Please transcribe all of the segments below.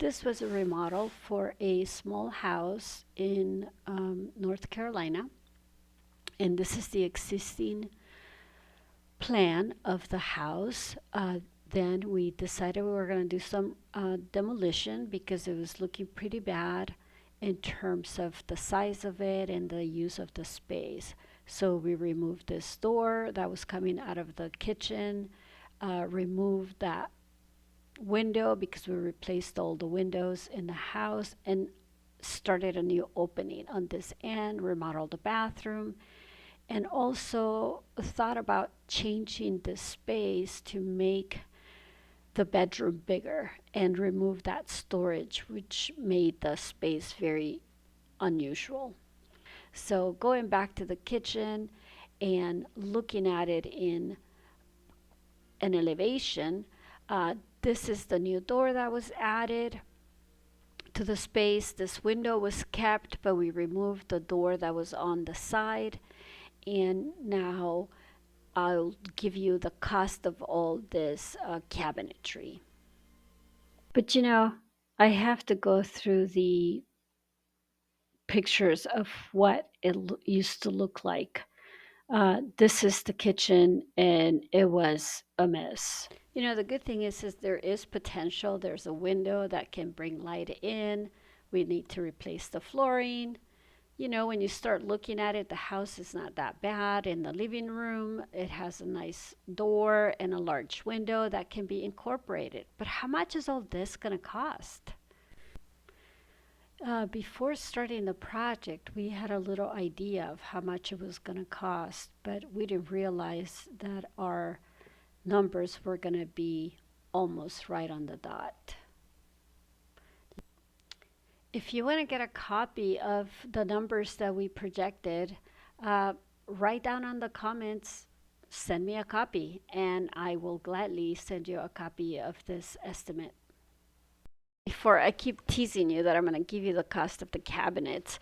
This was a remodel for a small house in North Carolina. And this is the existing plan of the house. Then we decided we were going to do some demolition because it was looking pretty bad in terms of the size of it and the use of the space. So we removed this door that was coming out of the kitchen, removed that window because we replaced all the windows in the house and started a new opening on this end, remodeled the bathroom, and also thought about changing the space to make the bedroom bigger and remove that storage, which made the space very unusual. So going back to the kitchen and looking at it in an elevation, this is the new door that was added to the space. This window was kept, but we removed the door that was on the side. And now I'll give you the cost of all this cabinetry. But I have to go through the pictures of what it used to look like. This is the kitchen, and it was a mess. The good thing is there is potential. There's a window that can bring light in. We need to replace the flooring. When you start looking at it, the house is not that bad. In the living room, it has a nice door and a large window that can be incorporated. But how much is all this going to cost? Before starting the project, we had a little idea of how much it was going to cost, but we didn't realize that our numbers were going to be almost right on the dot. If you want to get a copy of the numbers that we projected, write down on the comments, send me a copy, and I will gladly send you a copy of this estimate. Before I keep teasing you that I'm going to give you the cost of the cabinets,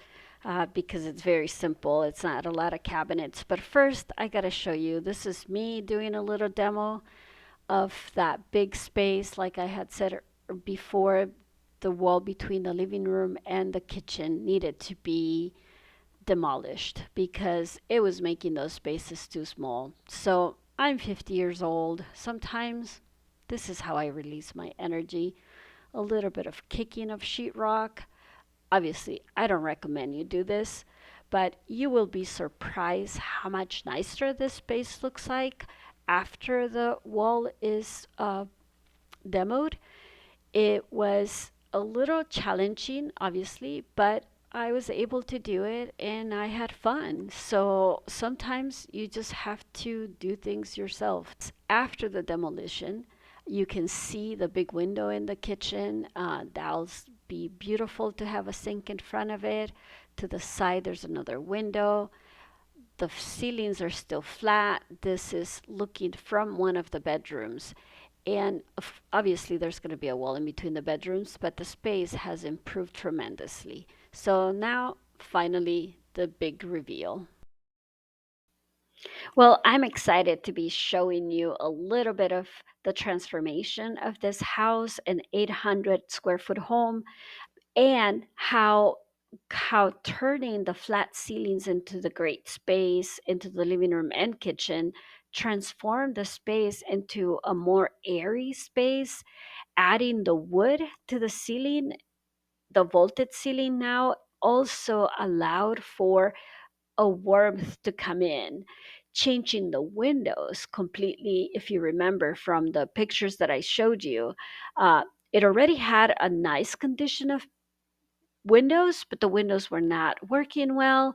because it's very simple. It's not a lot of cabinets. But first, I got to show you. This is me doing a little demo of that big space. Like I had said before, the wall between the living room and the kitchen needed to be demolished because it was making those spaces too small. So I'm 50 years old. Sometimes this is how I release my energy. A little bit of kicking of sheetrock. Obviously, I don't recommend you do this, but you will be surprised how much nicer this space looks like after the wall is demoed. It was a little challenging, obviously, but I was able to do it and I had fun. So sometimes you just have to do things yourself. After the demolition, you can see the big window in the kitchen. That'll be beautiful to have a sink in front of it. To the side, there's another window. The ceilings are still flat. This is looking from one of the bedrooms. And obviously, there's going to be a wall in between the bedrooms, but the space has improved tremendously. So now, finally, the big reveal. Well, I'm excited to be showing you a little bit of the transformation of this house, an 800 square foot home, and how turning the flat ceilings into the great space, into the living room and kitchen, transformed the space into a more airy space. Adding the wood to the ceiling, the vaulted ceiling now also allowed for a warmth to come in, changing the windows completely. If you remember from the pictures that I showed you, it already had a nice condition of windows, but the windows were not working well.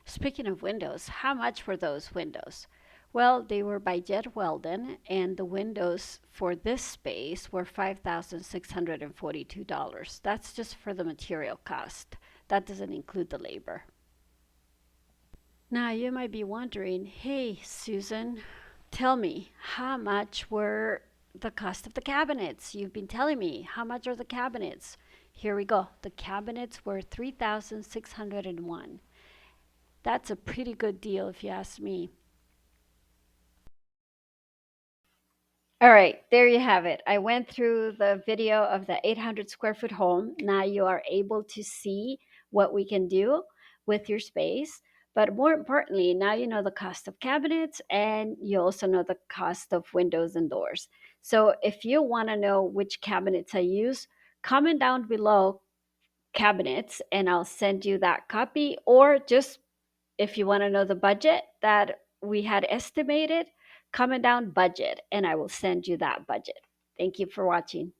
Speaking of windows, how much were those windows? Well, they were by Jet Weldon, and the windows for this space were $5,642. That's just for the material cost. That doesn't include the labor. Now, you might be wondering, hey, Susan, tell me, how much were the cost of the cabinets? You've been telling me, how much are the cabinets? Here we go. The cabinets were $3,601. That's a pretty good deal if you ask me. All right, there you have it. I went through the video of the 800 square foot home. Now you are able to see what we can do with your space. But more importantly, now you know the cost of cabinets and you also know the cost of windows and doors. So if you want to know which cabinets I use, comment down below cabinets and I'll send you that copy. Or just if you want to know the budget that we had estimated, comment down budget and I will send you that budget. Thank you for watching.